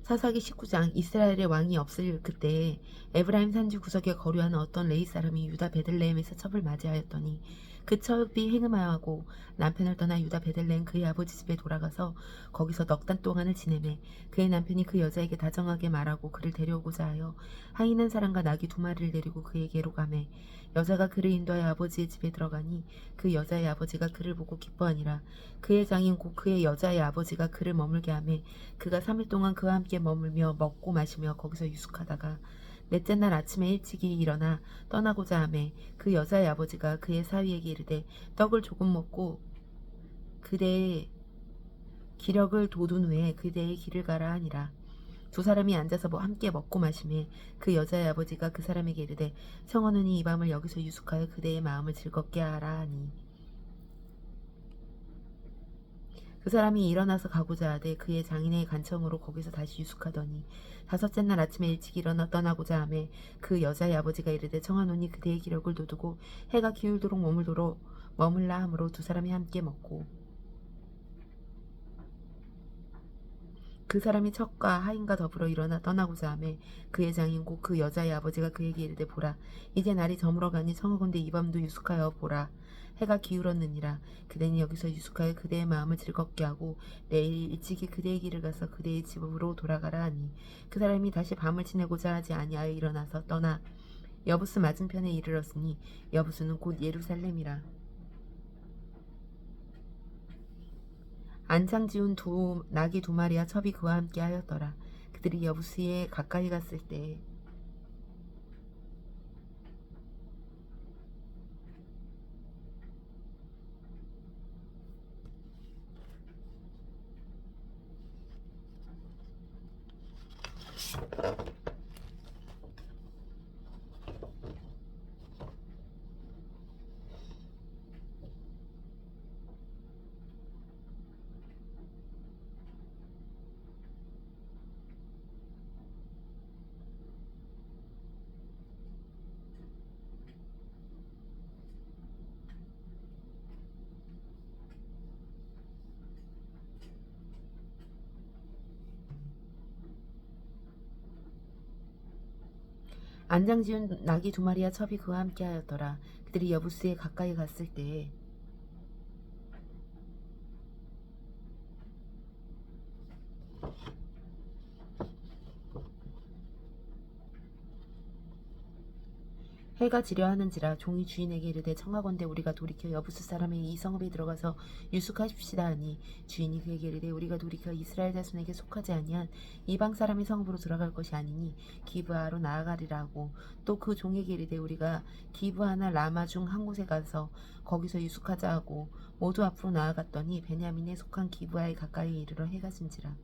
사사기 19장. 이스라엘의 왕이 없을 그때에 에브라임 산지 구석에 거류하는 어떤 레위 사람이 유다 베들레헴에서 첩을 맞이하였더니 그 첩이 행음하고 남편을 떠나 유다 베들레헴 그의 아버지 집에 돌아가서 거기서 넉 달 동안을 지내매 그의 남편이 그 여자에게 다정하게 말하고 그를 데려오고자 하여 하인한 사람과 나귀 2마리를 데리고 그에게로 가매 여자가 그를 인도하여 아버지의 집에 들어가니 그 여자의 아버지가 그를 보고 기뻐하니라. 그의 장인 곧 그의 여자의 아버지가 그를 머물게 하매 그가 3일 동안 그와 함께 머물며 먹고 마시며 거기서 유숙하다가 넷째 날 아침에 일찍이 일어나 떠나고자 하매 그 여자의 아버지가 그의 사위에게 이르되 떡을 조금 먹고 그대의 기력을 돋운 후에 그대의 길을 가라 하니라. 두 사람이 앉아서 함께 먹고 마시매 그 여자의 아버지가 그 사람에게 이르되 청하노니 이 밤을 여기서 유숙하여 그대의 마음을 즐겁게 하라 하니 그 사람이 일어나서 가고자 하되 그의 장인의 간청으로 거기서 다시 유숙하더니 다섯째 날 아침에 일찍 일어나 떠나고자 하매 그 여자의 아버지가 이르되 청하노니 그대의 기력을 돋우고 해가 기울도록 머물라 하므로 두 사람이 함께 먹고 그 사람이 첩과 하인과 더불어 일어나 떠나고자 하매 그의 장인 곧 그 여자의 아버지가 그에게 이르되 보라 이제 날이 저물어가니 청하건대 이 밤도 유숙하여 보라 해가 기울었느니라. 그대는 여기서 유숙하여 그대의 마음을 즐겁게 하고 내일 일찍이 그대의 길을 가서 그대의 집으로 돌아가라 하니 그 사람이 다시 밤을 지내고자 하지 아니하여 일어나서 떠나 여부스 맞은편에 이르렀으니 여부스는 곧 예루살렘이라. 안창 지운 나귀 2마리와 첩이 그와 함께 하였더라. 그들이 여부스에 가까이 갔을 때 안장 지운 나귀 2마리와 첩이 그와 함께 하였더라. 그들이 여부스에 가까이 갔을 때에 해가 지려 하는지라. 종이 주인에게 이르되 청하건대 우리가 돌이켜 여부스 사람의 이 성읍에 들어가서 유숙하십시다 하니 주인이 그에게 이르되 우리가 돌이켜 이스라엘 자손에게 속하지 아니한 이방 사람의 성읍으로 들어갈 것이 아니니 기브아로 나아가리라 하고 또 그 종에게 이르되 우리가 기브아나 라마 중 한 곳에 가서 거기서 유숙하자 하고 모두 앞으로 나아갔더니 베냐민에 속한 기브아에 가까이 이르러 해가 진지라.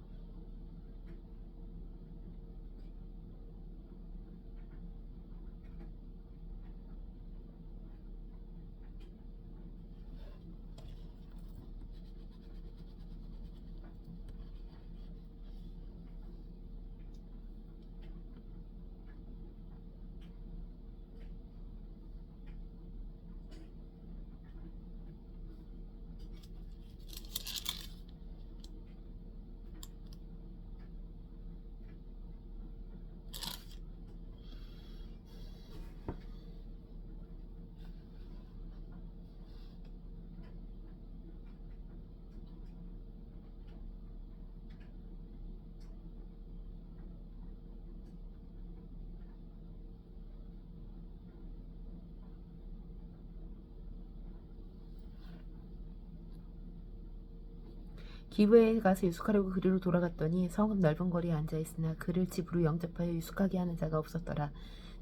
기브에 가서 유숙하려고 그리로 돌아갔더니 성읍 넓은 거리에 앉아있으나 그를 집으로 영접하여 유숙하게 하는 자가 없었더라.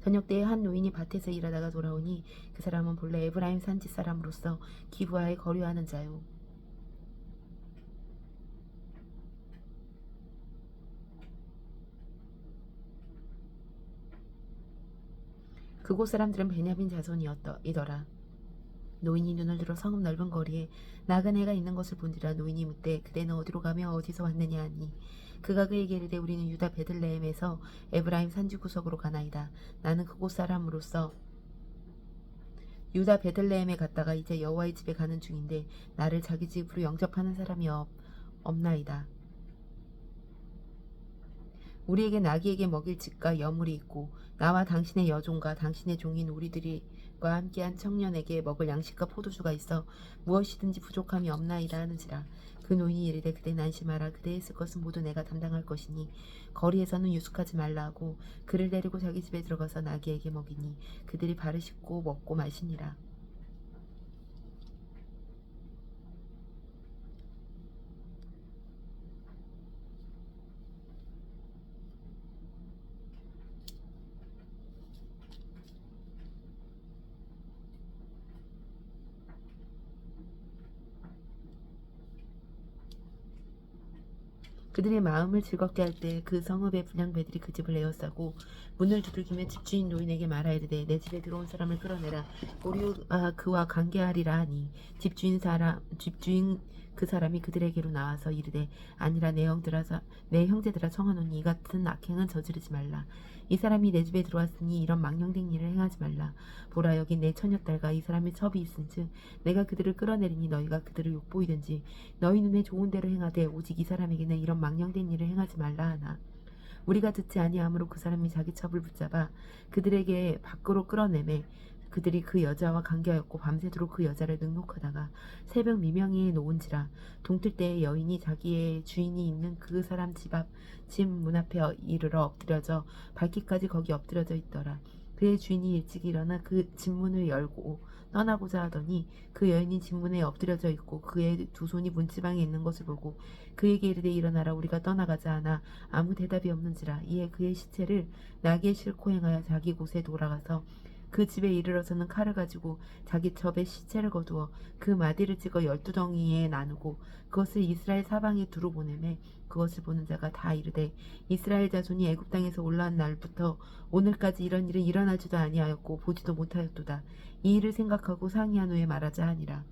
저녁 때에 한 노인이 밭에서 일하다가 돌아오니 그 사람은 본래 에브라임 산지 사람으로서 기브아에 거류하는 자요. 그곳 사람들은 베냐민 자손이더라. 노인이 눈을 들어 성읍 넓은 거리에 나그네가 있는 것을 본지라. 노인이 묻되 그대는 어디로 가며 어디서 왔느냐 하니 그가 그에게 이르되 우리는 유다 베들레헴에서 에브라임 산지 구석으로 가나이다. 나는 그곳 사람으로서 유다 베들레헴에 갔다가 이제 여호와의 집에 가는 중인데 나를 자기 집으로 영접하는 사람이 없나이다. 우리에게 나귀에게 먹일 집과 여물이 있고 나와 당신의 여종과 당신의 종인 우리들과 함께한 청년에게 먹을 양식과 포도주가 있어 무엇이든지 부족함이 없나이다 하는지라. 그 노인이 이르되 그대 안심하라. 그대의 쓸 것은 모두 내가 담당할 것이니 거리에서는 유숙하지 말라 하고 그를 데리고 자기 집에 들어가서 나귀에게 먹이니 그들이 발을 씻고 먹고 마시니라. 그들의 마음을 즐겁게 할 때 그 성읍의 분향배들이 그 집을 에워싸고 문을 두들기며 집주인 노인에게 말하이르되 내 집에 들어온 사람을 끌어내라. 우리가 그와 관계하리라 하니 집주인 그 사람이 그들에게로 나와서 이르되 아니라 내 형제들아 청하노니 이 같은 악행은 저지르지 말라. 이 사람이 내 집에 들어왔으니 이런 망령된 일을 행하지 말라. 보라 여기 내 처녀딸과 이 사람의 첩이 있은즉 내가 그들을 끌어내리니 너희가 그들을 욕보이든지 너희 눈에 좋은 대로 행하되 오직 이 사람에게는 이런 망령된 일을 행하지 말라 하나. 우리가 듣지 아니하므로 그 사람이 자기 첩을 붙잡아 그들에게 밖으로 끌어내매 그들이 그 여자와 관계하였고 밤새도록 그 여자를 능욕하다가 새벽 미명에 놓은지라. 동틀 때에 여인이 자기의 주인이 있는 그 사람 집 문 앞에 이르러 엎드려져 밝기까지 거기 엎드려져 있더라. 그의 주인이 일찍 일어나 그 집문을 열고 떠나고자 하더니 그 여인이 집문에 엎드려져 있고 그의 두 손이 문지방에 있는 것을 보고 그에게 이르되 일어나라 우리가 떠나가자 하나 아무 대답이 없는지라. 이에 그의 시체를 나귀에 싣고 행하여 자기 곳에 돌아가서 그 집에 이르러서는 칼을 가지고 자기 첩에 시체를 거두어 그 마디를 찍어 12덩이에 나누고 그것을 이스라엘 사방에 두루 보내매 그것을 보는 자가 다 이르되 이스라엘 자손이 애굽 땅에서 올라온 날부터 오늘까지 이런 일은 일어나지도 아니하였고 보지도 못하였도다. 이 일을 생각하고 상의한 후에 말하자 하니라.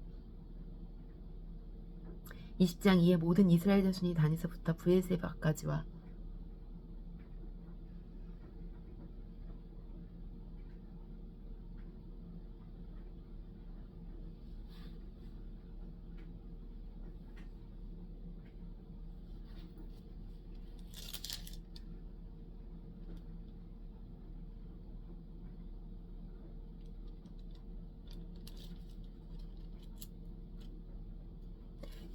20장. 이에 모든 이스라엘 자손이 단에서부터 브엘세바까지와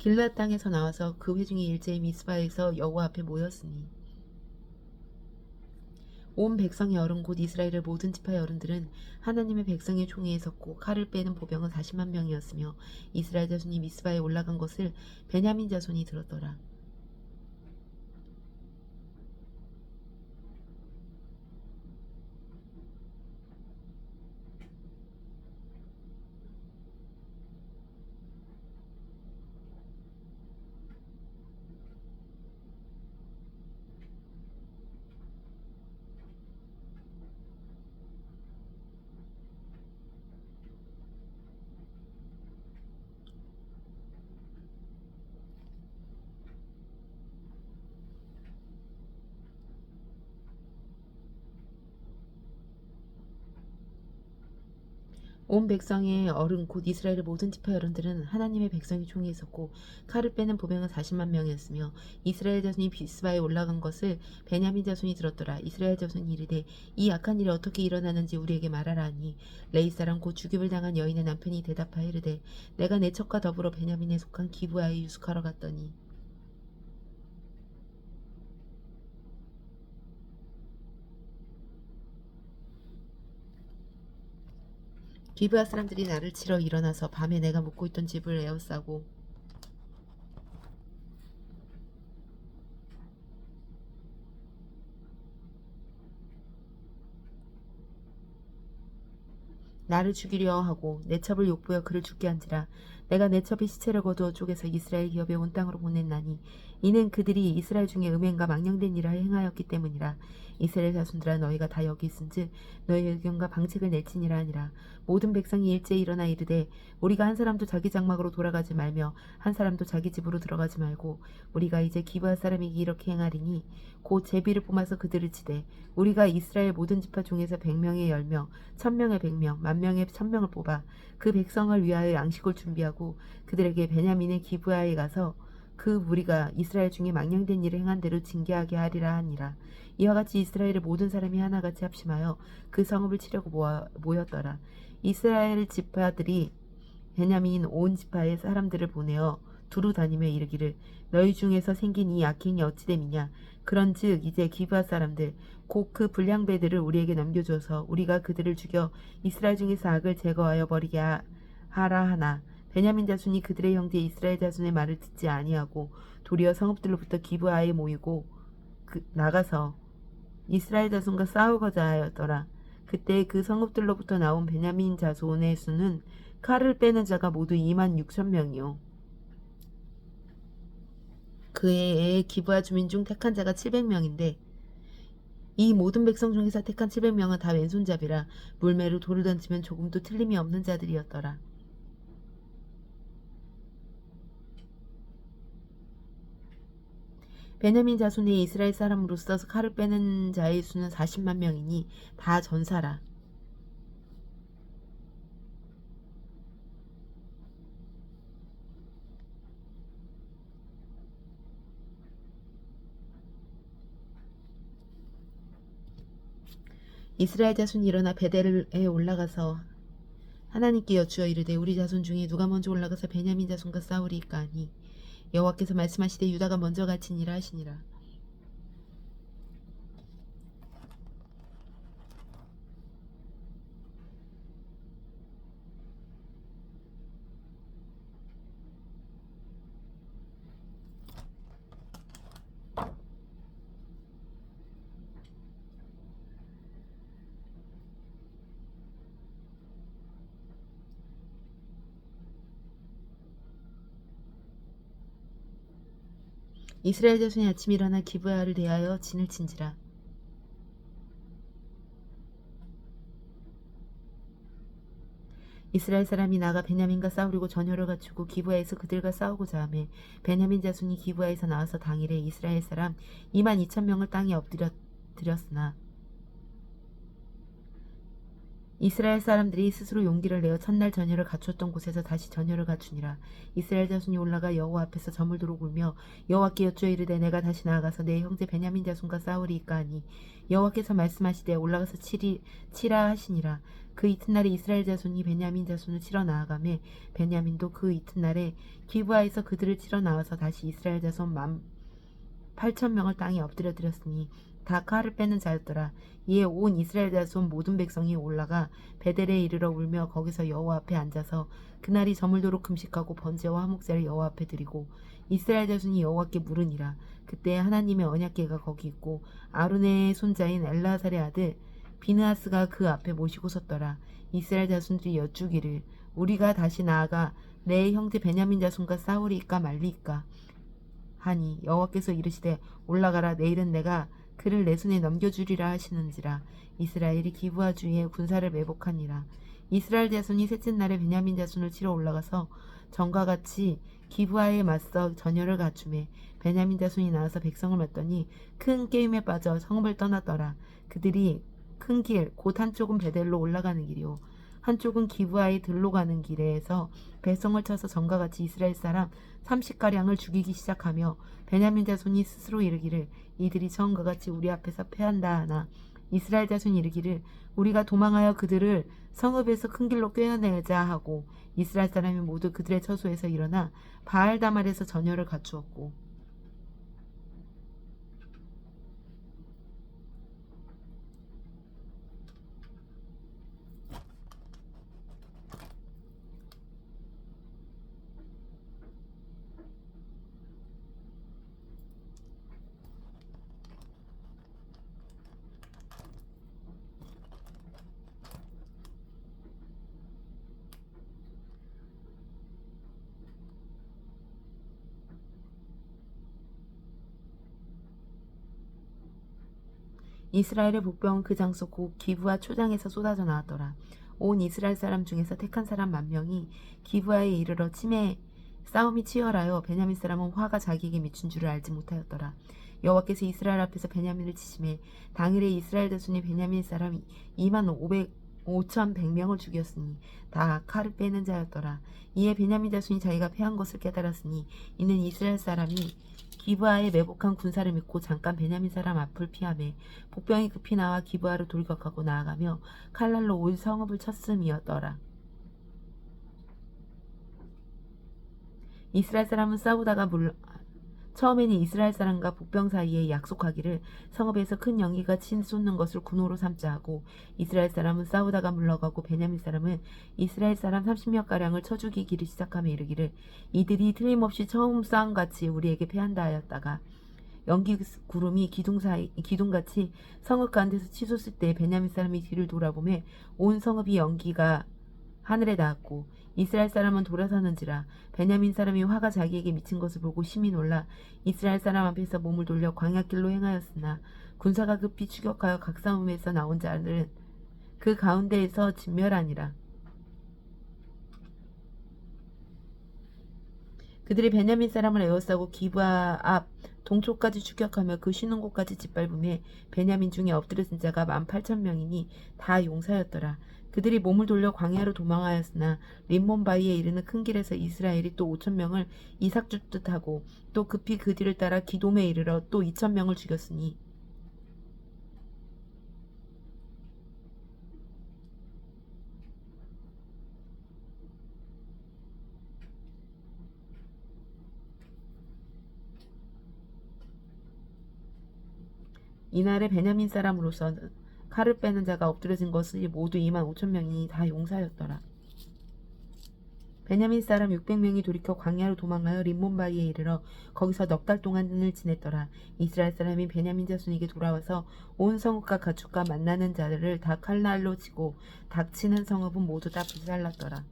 길앗 땅에서 나와서 그 회중이 일제히 미스바에서 여호와 앞에 모였으니 온 백성의 어른 곧 이스라엘의 모든 지파의 어른들은 하나님의 백성의 총회에 섰고 칼을 빼는 보병은 40만 명이었으며 이스라엘 자손이 미스바에 올라간 것을 베냐민 자손이 들었더라. 온 백성의 어른 곧 이스라엘의 모든 지파의 어른들은 하나님의 백성이 총회에 섰고 칼을 빼는 보병은 40만 명이었으며 이스라엘 자손이 미스바에 올라간 것을 베냐민 자손이 들었더라. 이스라엘 자손이 이르되 이 악한 일이 어떻게 일어나는지 우리에게 말하라 하니 레이 사람 곧 죽임을 당한 여인의 남편이 대답하여 이르되 내가 내 첩과 더불어 베냐민에 속한 기브아에 유숙하러 갔더니 기브아 사람들이 나를 치러 일어나서 밤에 내가 묵고 있던 집을 에워싸고 나를 죽이려 하고 내 첩을 욕보여 그를 죽게 한지라. 내가 내 첩의 시체를 거두어 쪼개서 이스라엘 기업에 온 땅으로 보냈나니 이는 그들이 이스라엘 중에 음행과 망령된 일을 행하였기 때문이라. 이스라엘 자손들아 너희가 다 여기 있은즉 너희 의견과 방책을 낼지니라 하니라. 모든 백성이 일제히 일어나 이르되 우리가 한 사람도 자기 장막으로 돌아가지 말며 한 사람도 자기 집으로 들어가지 말고 우리가 이제 기브아 사람에게 이렇게 행하리니 곧 제비를 뽑아서 그들을 치되 우리가 이스라엘 모든 지파 중에서 100명의 10명 1000명의 100명 10,000명의 1000명을 뽑아 그 백성을 위하여 양식을 준비하고 그들에게 베냐민의 기브아에 가서 그 무리가 이스라엘 중에 망령된 일을 행한 대로 징계하게 하리라 하니라. 이와 같이 이스라엘의 모든 사람이 하나같이 합심하여 그 성읍을 치려고 모였더라. 이스라엘 지파들이 베냐민 온 지파의 사람들을 보내어 두루 다니며 이르기를 너희 중에서 생긴 이 악행이 어찌됨이냐. 그런즉 이제 기브아 사람들 곧 그 불량배들을 우리에게 넘겨줘서 우리가 그들을 죽여 이스라엘 중에서 악을 제거하여 버리게 하라 하나 베냐민 자손이 그들의 형제 이스라엘 자손의 말을 듣지 아니하고 도리어 성읍들로부터 기브아에 모이고 나가서 이스라엘 자손과 싸우고자 하였더라. 그때 그 성읍들로부터 나온 베냐민 자손의 수는 칼을 빼는 자가 모두 26,000명이요 그의 기브아 주민 중 택한 자가 700명인데 이 모든 백성 중에서 택한 700명은 다 왼손잡이라 물매로 돌을 던지면 조금도 틀림이 없는 자들이었더라. 베냐민 자손의 이스라엘 사람으로서 칼을 빼는 자의 수는 40만 명이니 다 전사라. 이스라엘 자손이 일어나 베델에 올라가서 하나님께 여쭈어 이르되 우리 자손 중에 누가 먼저 올라가서 베냐민 자손과 싸우리이까 하니 여호와께서 말씀하시되 유다가 먼저 갇히니라 하시니라. 이스라엘 자손이 아침에 일어나 기브아를 대하여 진을 친지라. 이스라엘 사람이 나가 베냐민과 싸우려고 전열을 갖추고 기브아에서 그들과 싸우고자 하매 베냐민 자손이 기브아에서 나와서 당일에 이스라엘 사람 22,000명을 땅에 엎드렸으나 이스라엘 사람들이 스스로 용기를 내어 첫날 전열을 갖추었던 곳에서 다시 전열을 갖추니라. 이스라엘 자손이 올라가 여호와 앞에서 저물도록 울며 여호와께 여쭈어 이르되 내가 다시 나아가서 내 형제 베냐민 자손과 싸우리이까 하니 여호와께서 말씀하시되 올라가서 치라 하시니라. 그 이튿날에 이스라엘 자손이 베냐민 자손을 치러 나아가매 베냐민도 그 이튿날에 기브아에서 그들을 치러 나와서 다시 이스라엘 자손 18,000명을 땅에 엎드려드렸으니 다 칼을 빼는 자였더라. 이에 온 이스라엘 자손 모든 백성이 올라가 베델에 이르러 울며 거기서 여호와 앞에 앉아서 그날이 저물도록 금식하고 번제와 화목제를 여호와 앞에 드리고 이스라엘 자손이 여호와께 물으니라. 그때 하나님의 언약궤가 거기 있고 아론의 손자인 엘라살의 아들 비느하스가 그 앞에 모시고 섰더라. 이스라엘 자손들이 여쭈기를 우리가 다시 나아가 내 형제 베냐민 자손과 싸우리이까 말리이까 하니 여호와께서 이르시되 올라가라. 내일은 내가 그를 내 손에 넘겨주리라 하시는지라. 이스라엘이 기브아 주위에 군사를 매복하니라. 이스라엘 자손이 셋째 날에 베냐민 자손을 치러 올라가서 전과 같이 기브아에 맞서 전열을 갖추매 베냐민 자손이 나와서 백성을 맞더니 큰 게임에 빠져 성읍을 떠났더라. 그들이 큰 길 곧 한쪽은 베델로 올라가는 길이요 한쪽은 기브아에 들로 가는 길에서 배성을 쳐서 전과 같이 이스라엘 사람 30가량을 죽이기 시작하며 베냐민 자손이 스스로 이르기를 이들이 전과 같이 우리 앞에서 패한다 하나 이스라엘 자손이 이르기를 우리가 도망하여 그들을 성읍에서 큰 길로 꿰어내자 하고 이스라엘 사람이 모두 그들의 처소에서 일어나 바알다말에서 전열을 갖추었고 이스라엘의 복병은 그 장소 곧 기브아 초장에서 쏟아져 나왔더라. 온 이스라엘 사람 중에서 택한 사람 10,000명이 기브아에 이르러 싸움이 치열하여 베냐민 사람은 화가 자기에게 미친 줄을 알지 못하였더라. 여호와께서 이스라엘 앞에서 베냐민을 치심해 당일에 이스라엘 자손이 베냐민 사람 25,000 5,100명을 죽였으니 다 칼을 빼는 자였더라. 이에 베냐민 자손이 자기가 패한 것을 깨달았으니 이는 이스라엘 사람이 기브아에 매복한 군사를 믿고 잠깐 베냐민 사람 앞을 피하매 복병이 급히 나와 기브아로 돌격하고 나아가며 칼날로 온 성읍을 쳤음이었더라. 이스라엘 사람은 싸우다가 처음에는 이스라엘 사람과 복병 사이에 약속하기를 성읍에서 큰 연기가 치솟는 것을 군호로 삼자 하고 이스라엘 사람은 싸우다가 물러가고 베냐민 사람은 이스라엘 사람 30명가량을 쳐 죽이기를 시작하며 이르기를 이들이 틀림없이 처음 싸움같이 우리에게 패한다 하였다가 연기 구름이 기둥같이 성읍 가운데서 치솟을 때 베냐민 사람이 뒤를 돌아보매 온 성읍이 연기가 하늘에 닿았고 이스라엘 사람은 돌아서는지라 베냐민 사람이 화가 자기에게 미친 것을 보고 심히 놀라 이스라엘 사람 앞에서 몸을 돌려 광야길로 행하였으나 군사가 급히 추격하여 각 싸움에서 나온 자들은 그 가운데에서 진멸하니라. 그들이 베냐민 사람을 에워싸고 기브아 앞 동쪽까지 추격하며 그 쉬는 곳까지 짓밟음에 베냐민 중에 엎드려진 자가 18,000명이니 다 용사였더라. 그들이 몸을 돌려 광야로 도망하였으나 림몬 바위에 이르는 큰 길에서 이스라엘이 또 5,000명을 이삭 줍듯 하고 또 급히 그 뒤를 따라 기돔에 이르러 또 2,000명을 죽였으니 이날에 베냐민 사람으로서 칼을 빼는 자가 엎드려진 것이 모두 25,000명이 다 용사였더라. 베냐민 사람 600명이 돌이켜 광야로 도망하여 림몬 바위에 이르러 거기서 넉 달 동안을 지냈더라. 이스라엘 사람이 베냐민 자손에게 돌아와서 온 성읍과 가축과 만나는 자들을 다 칼날로 치고 닥치는 성읍은 모두 다 불살랐더라.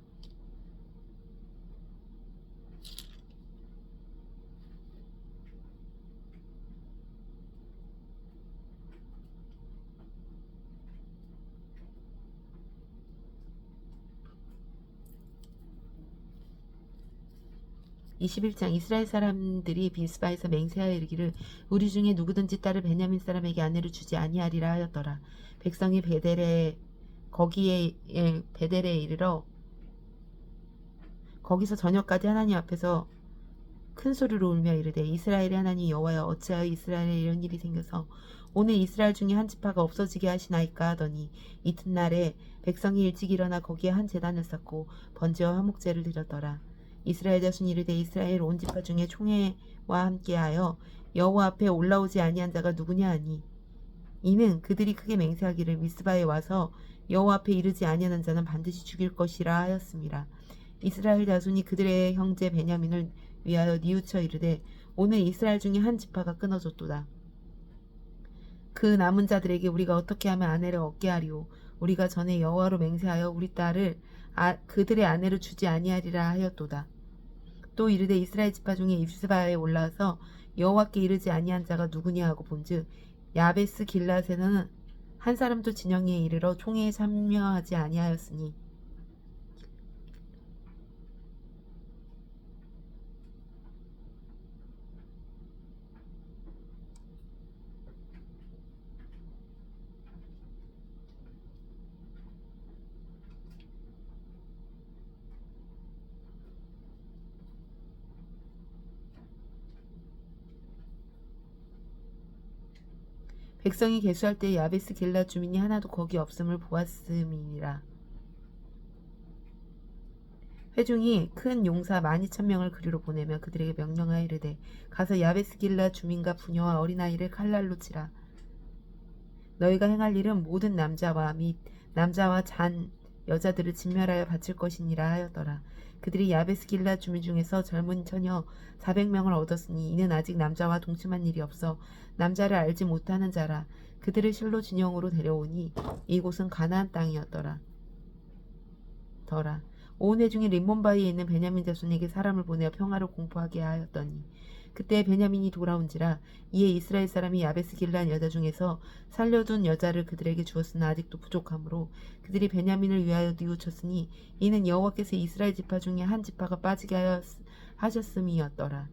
21장 이스라엘 사람들이 비스바에서 맹세하여 이르기를 우리 중에 누구든지 딸을 베냐민 사람에게 아내로 주지 아니하리라 하였더라. 백성이 베델에 이르러 거기서 저녁까지 하나님 앞에서 큰 소리로 울며 이르되 이스라엘의 하나님 여호와여 어찌하여 이스라엘에 이런 일이 생겨서 오늘 이스라엘 중에 한 지파가 없어지게 하시나이까 하더니 이튿날에 백성이 일찍 일어나 거기에 한 제단을 쌓고 번제와 화목제를 드렸더라. 이스라엘 자손이 이르되 이스라엘 온 지파 중에 총회와 함께하여 여호와 앞에 올라오지 아니한 자가 누구냐 하니 이는 그들이 크게 맹세하기를 미스바에 와서 여호와 앞에 이르지 아니하는 자는 반드시 죽일 것이라 하였습니다. 이스라엘 자손이 그들의 형제 베냐민을 위하여 뉘우쳐 이르되 오늘 이스라엘 중에 한 지파가 끊어졌도다. 그 남은 자들에게 우리가 어떻게 하면 아내를 얻게 하리오. 우리가 전에 여호와로 맹세하여 우리 딸을 그들의 아내로 주지 아니하리라 하였도다. 또 이르되 이스라엘 지파 중에 입스바에 올라서 여호와께 이르지 아니한 자가 누구냐 하고 본즉 야베스 길앗에는 한 사람도 진영에 이르러 총회에 참여하지 아니하였으니 백성이 계수할 때 야베스 길앗 주민이 하나도 거기 없음을 보았음이니라. 회중이 큰 용사 12,000명을 그리로 보내며 그들에게 명령하여 이르되 가서 야베스 길앗 주민과 부녀와 어린아이를 칼날로 치라. 너희가 행할 일은 모든 남자와 및 남자와 잔 여자들을 진멸하여 바칠 것이니라 하였더라. 그들이 야베스 길앗 주민 중에서 젊은 처녀 400명을 얻었으니 이는 아직 남자와 동침한 일이 없어 남자를 알지 못하는 자라. 그들을 실로 진영으로 데려오니 이곳은 가나안 땅이었더라. 온 회중이 림몬 바위에 있는 베냐민 자손에게 사람을 보내어 평화를 공포하게 하였더니 그때 베냐민이 돌아온지라. 이에 이스라엘 사람이 야베스 길앗 여자 중에서 살려둔 여자를 그들에게 주었으나 아직도 부족하므로 그들이 베냐민을 위하여 뉘우쳤으니 이는 여호와께서 이스라엘 지파 중에 한 지파가 빠지게 하셨음이었더라.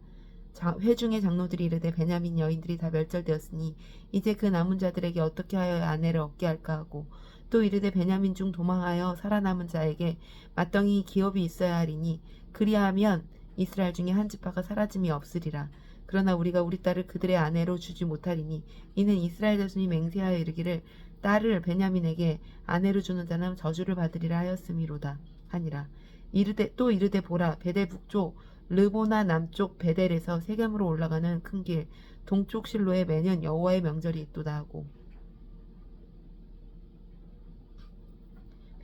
회중의 장로들이 이르되 베냐민 여인들이 다 멸절되었으니 이제 그 남은 자들에게 어떻게 하여 아내를 얻게 할까 하고 또 이르되 베냐민 중 도망하여 살아남은 자에게 마땅히 기업이 있어야 하리니 그리하면 이스라엘 중에 한 지파가 사라짐이 없으리라. 그러나 우리가 우리 딸을 그들의 아내로 주지 못하리니 이는 이스라엘 자손이 맹세하여 이르기를 딸을 베냐민에게 아내로 주는 자는 저주를 받으리라 하였음이로다 하니라. 이르되 보라 베델 북쪽 르보나 남쪽 베델에서 세겜으로 올라가는 큰 길 동쪽 실로에 매년 여호와의 명절이 있도다 하고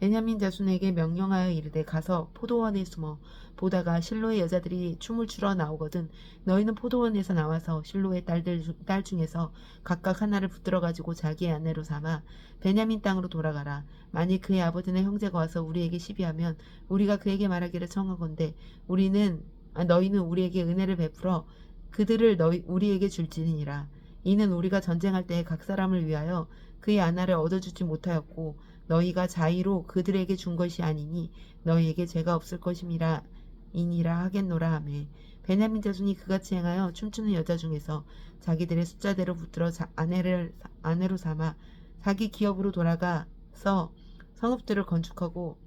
베냐민 자손에게 명령하여 이르되 가서 포도원에 숨어 보다가 실로의 여자들이 춤을 추러 나오거든 너희는 포도원에서 나와서 실로의 딸 중에서 각각 하나를 붙들어 가지고 자기의 아내로 삼아 베냐민 땅으로 돌아가라. 만일 그의 아버지나 형제가 와서 우리에게 시비하면 우리가 그에게 말하기를 청하건대 너희는 우리에게 은혜를 베풀어 그들을 우리에게 줄지니라. 이는 우리가 전쟁할 때에 각 사람을 위하여 그의 아내를 얻어주지 못하였고 너희가 자의로 그들에게 준 것이 아니니 너희에게 죄가 없을 것임이라 이니라 하겠노라 하매 베냐민 자손이 그같이 행하여 춤추는 여자 중에서 자기들의 숫자대로 붙들어 아내로 삼아 자기 기업으로 돌아가서 성읍들을 건축하고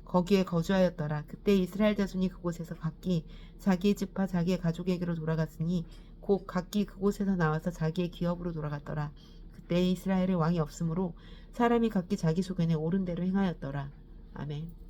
거기에 거주하였더라. 그때 이스라엘 자손이 그곳에서 각기 자기의 지파 자기의 가족에게로 돌아갔으니 곧 각기 그곳에서 나와서 자기의 기업으로 돌아갔더라. 그때 이스라엘에 왕이 없으므로 사람이 각기 자기 소견에 옳은 대로 행하였더라. 아멘.